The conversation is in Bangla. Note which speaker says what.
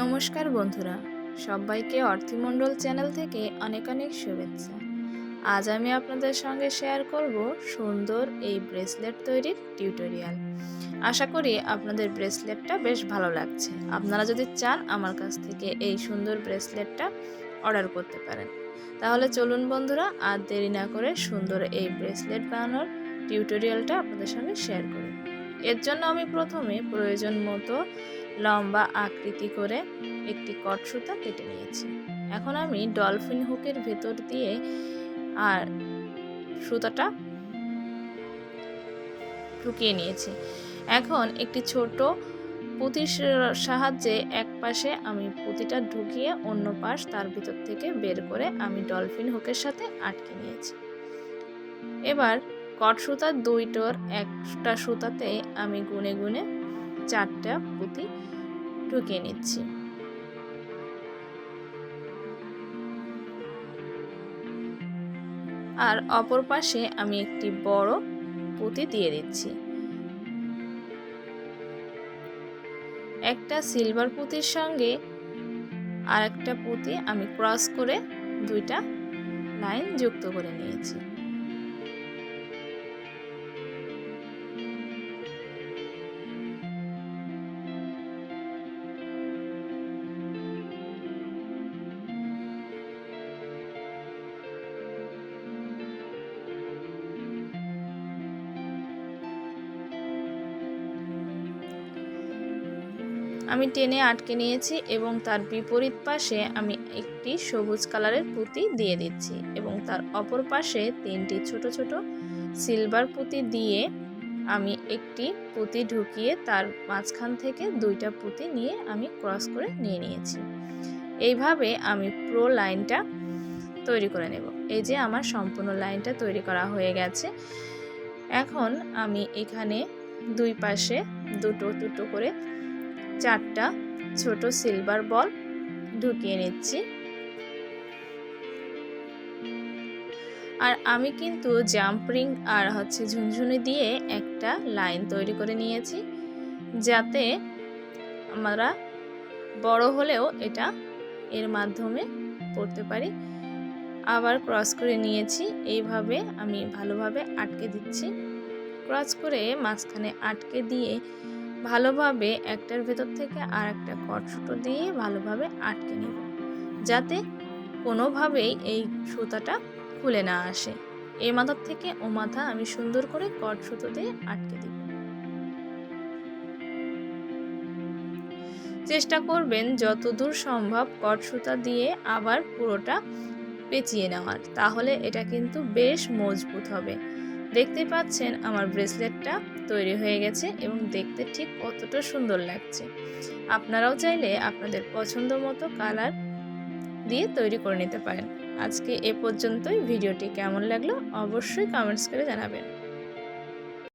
Speaker 1: নমস্কার বন্ধুরা, সবাইকে অর্থমণ্ডল চ্যানেল থেকে অনেক অনেক শুভেচ্ছা। আজ আমি আপনাদের সঙ্গে শেয়ার করব সুন্দর এই ব্রেসলেট তৈরির টিউটোরিয়াল। আশা করি আপনাদের ব্রেসলেটটা বেশ ভালো লাগছে। আপনারা যদি চান আমার কাছ থেকে এই সুন্দর ব্রেসলেটটা অর্ডার করতে পারেন। তাহলে চলুন বন্ধুরা, আর দেরি না করে সুন্দর এই ব্রেসলেট বানানোর টিউটোরিয়ালটা আপনাদের সঙ্গে শেয়ার করি। এর জন্য আমি প্রথমে প্রয়োজন মতো লম্বা আকৃতি করে একটি কট সুতা কেটে নিয়েছি। এখন আমি ডলফিন হুকের ভেতর দিয়ে আর সুতাটা ঢুকিয়ে নিয়েছি। এখন একটি ছোট পুঁতির সাহায্যে এক পাশে আমি পুঁতিটা ঢুকিয়ে অন্য পাশ তার ভিতর থেকে বের করে আমি ডলফিন হুকের সাথে আটকে নিয়েছি। এবার কট সুতার দুইটোর একটা সুতাতে আমি গুনে গুনে 4টা পুঁতি ঢুকিয়ে নিচ্ছি। আর অপর পাশে আমি একটি বড় পুঁতি দিয়ে দিচ্ছি। একটা সিলভার পুঁতির সঙ্গে আর একটা পুঁতি আমি ক্রস করে দুইটা লাইন যুক্ত করে নিয়েছি। আমি টেনে আটকে নিয়েছি এবং তার বিপরীত পাশে আমি একটি সবুজ কালারের পুঁতি দিয়ে দিচ্ছি এবং তার অপর পাশে 3টি ছোট ছোট সিলভার পুঁতি দিয়ে আমি একটি পুঁতি ঢুকিয়ে তার মাঝখান থেকে 2টা পুঁতি নিয়ে আমি ক্রস করে নিয়ে নিয়েছি। এইভাবে আমি পুরো লাইনটা তৈরি করে নেব। এই যে আমার সম্পূর্ণ লাইনটা তৈরি করা হয়ে গেছে। এখন আমি এখানে দুই পাশে দুটো দুটো করে 4টা ছোট সিলভার বল ঢুকিয়ে নিচ্ছি। আর আমি কিন্তু জাম্পরিং আর ঝুনঝুনি দিয়ে একটা লাইন তৈরি করে নিয়েছি, যাতে আমরা বড় হলেও এটা এর মাধ্যমে পড়তে পারি। আবার ক্রস করে নিয়েছি। এইভাবে আমি ভালোভাবে আটকে দিচ্ছি। ক্রস করে মাঝখানে আটকে দিয়ে ভালোভাবে একটার ভেতর থেকে আর একটা কট সুতো দিয়ে ভালোভাবে আটকে নেব, যাতে কোনোভাবেই এই সুতাটা খুলে না আসে। এই মাথার থেকে ও মাথা আমি সুন্দর করে কট সুতো দিয়ে আটকে দেব। চেষ্টা করবেন যতদূর সম্ভব কট সুতা দিয়ে আবার পুরোটা পেঁচিয়ে নেওয়ার, তাহলে এটা কিন্তু বেশ মজবুত হবে। দেখতে পাচ্ছেন আমার ব্রেসলেটটা তৈরি হয়ে গেছে এবং দেখতে ঠিক কতটা সুন্দর লাগছে। আপনারাও চাইলে আপনাদের পছন্দ মতো কালার দিয়ে তৈরি করে নিতে পারেন। আজকে এ পর্যন্তই। ভিডিওটি কেমন লাগলো অবশ্যই কমেন্টস করে জানাবেন।